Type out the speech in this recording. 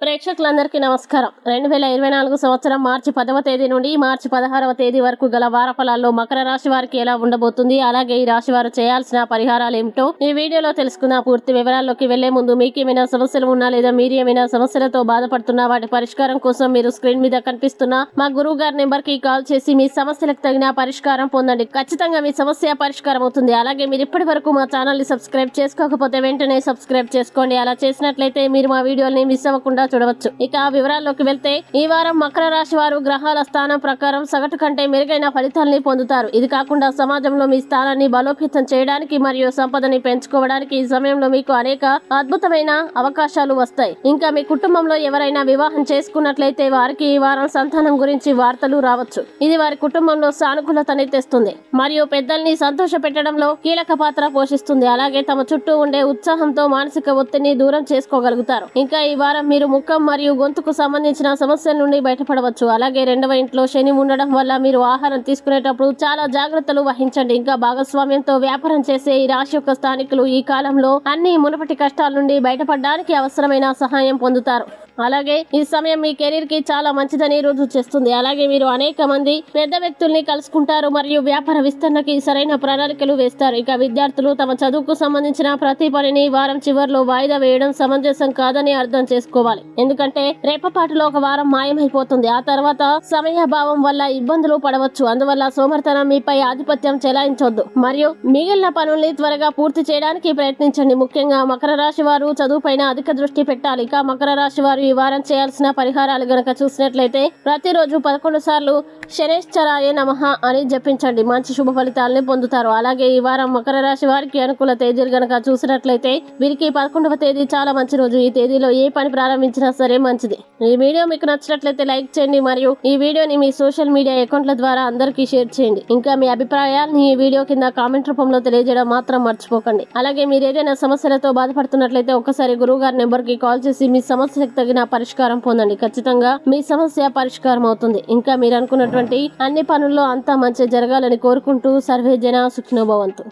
ప్రేక్షకులందరికీ నమస్కారం. 2024 సంవత్సరం మార్చి 10వ తేదీ నుండి మార్చి 16వ తేదీ వరకు గల వార ఫలాల్లో మకర రాశి వారికి ఎలా ఉండబోతుంది, అలాగే ఈ రాశి వారు చేయాల్సిన పరిహారాలు ఏమిటో ఈ వీడియోలో తెలుసుకుందాం. పూర్తి వివరాల్లోకి వెళ్లే ముందు మీకు ఏమైనా సమస్యలు ఉన్నా లేదా మీరు ఏమైనా సమస్యలతో బాధపడుతున్నా వాటి పరిష్కారం కోసం మీరు స్క్రీన్ మీద కనిపిస్తున్న మా గురువు గారి నెంబర్ కి కాల్ చేసి మీ సమస్యలకు తగిన పరిష్కారం పొందండి. ఖచ్చితంగా మీ సమస్య పరిష్కారం అవుతుంది. అలాగే మీరు ఇప్పటి వరకు మా ఛానల్ ని సబ్స్క్రైబ్ చేసుకోకపోతే వెంటనే సబ్స్క్రైబ్ చేసుకోండి. అలా చేసినట్లయితే మీరు మా వీడియోని మిస్ అవ్వకుండా చూడవచ్చు. ఇక వివరాల్లోకి వెళ్తే ఈ వారం మకర రాశి వారు గ్రహాల స్థానం ప్రకారం సగటు కంటే మెరుగైన ఫలితాలని పొందుతారు. ఇది కాకుండా సమాజంలో మీ స్థానాన్ని బలోపేతం చేయడానికి మరియు సంపదని పెంచుకోవడానికి ఈ సమయంలో మీకు అనేక అద్భుతమైన అవకాశాలు వస్తాయి. ఇంకా మీ కుటుంబంలో ఎవరైనా వివాహం చేసుకున్నట్లయితే వారికి ఈ వారం సంతానం గురించి వార్తలు రావచ్చు. ఇది వారి కుటుంబంలో సానుకూలతని తెస్తుంది మరియు పెద్దల్ని సంతోష పెట్టడంలో కీలక పాత్ర పోషిస్తుంది. అలాగే తమ చుట్టూ ఉండే ఉత్సాహంతో మానసిక ఒత్తిడిని దూరం చేసుకోగలుగుతారు. ఇంకా ఈ వారం మీరు ముఖం మరియు గొంతుకు సంబంధించిన సమస్యల నుండి బయటపడవచ్చు. అలాగే రెండవ ఇంట్లో శని ఉండడం వల్ల మీరు ఆహారం తీసుకునేటప్పుడు చాలా జాగ్రత్తలు వహించండి. ఇంకా భాగస్వామ్యంతో వ్యాపారం చేసే ఈ రాశి యొక్క స్థానికులు ఈ కాలంలో అన్ని మునుపటి కష్టాల నుండి బయటపడడానికి అవసరమైన సహాయం పొందుతారు. అలాగే ఈ సమయం మీ కెరీర్ కి చాలా మంచిదని రుజువు చేస్తుంది. అలాగే మీరు అనేక మంది పెద్ద వ్యక్తుల్ని కలుసుకుంటారు మరియు వ్యాపార విస్తరణకి సరైన ప్రణాళికలు వేస్తారు. ఇక విద్యార్థులు తమ చదువుకు సంబంధించిన ప్రతి పనిని వారం చివరిలో వాయిదా వేయడం సమంజసం కాదని అర్థం చేసుకోవాలి. ఎందుకంటే రేపపాటులో ఒక వారం మాయమైపోతుంది. ఆ తర్వాత సమయాభావం వల్ల ఇబ్బందులు పడవచ్చు. అందువల్ల సోమరితనం మీపై ఆధిపత్యం చెలాయించొద్దు మరియు మిగిలిన పనుల్ని త్వరగా పూర్తి చేయడానికి ప్రయత్నించండి. ముఖ్యంగా మకర రాశి వారు చదువుపైన అధిక దృష్టి పెట్టాలి. ఇక మకర రాశి వారు ఈ వారం చేయాల్సిన పరిహారాలు గనక చూసినట్లయితే ప్రతిరోజు 11 సార్లు శనేశ్వరాయ నమః అని జపించండి. మంచి శుభ ఫలితాలని పొందుతారు. అలాగే ఈ వారం మకర రాశి వారికి అనుకూల తేదీలు గనక చూసినట్లయితే వీరికి 11వ తేదీ చాలా మంచి రోజు. ఈ తేదీలో ఏ పని ప్రారంభించినా సరే మంచిది. ఈ వీడియో మీకు నచ్చినట్లయితే లైక్ చేయండి మరియు ఈ వీడియోని మీ సోషల్ మీడియా అకౌంట్ల ద్వారా అందరికీ షేర్ చేయండి. ఇంకా మీ అభిప్రాయాన్ని ఈ వీడియో కింద కామెంట్ రూపంలో తెలియజేయడం మాత్రం మర్చిపోకండి. అలాగే మీరు ఏదైనా సమస్యలతో బాధపడుతున్నట్లయితే ఒక్కసారి గురువు గారి నెంబర్ కి కాల్ చేసి మీ సమస్యకు తగిన పరిష్కారం పొందండి. ఖచ్చితంగా మీ సమస్య పరిష్కారం అవుతుంది. ఇంకా మీరు అనుకున్నటువంటి అన్ని పనుల్లో అంతా మంచి జరగాలని కోరుకుంటూ సర్వే జన సుఖినో భవంతు.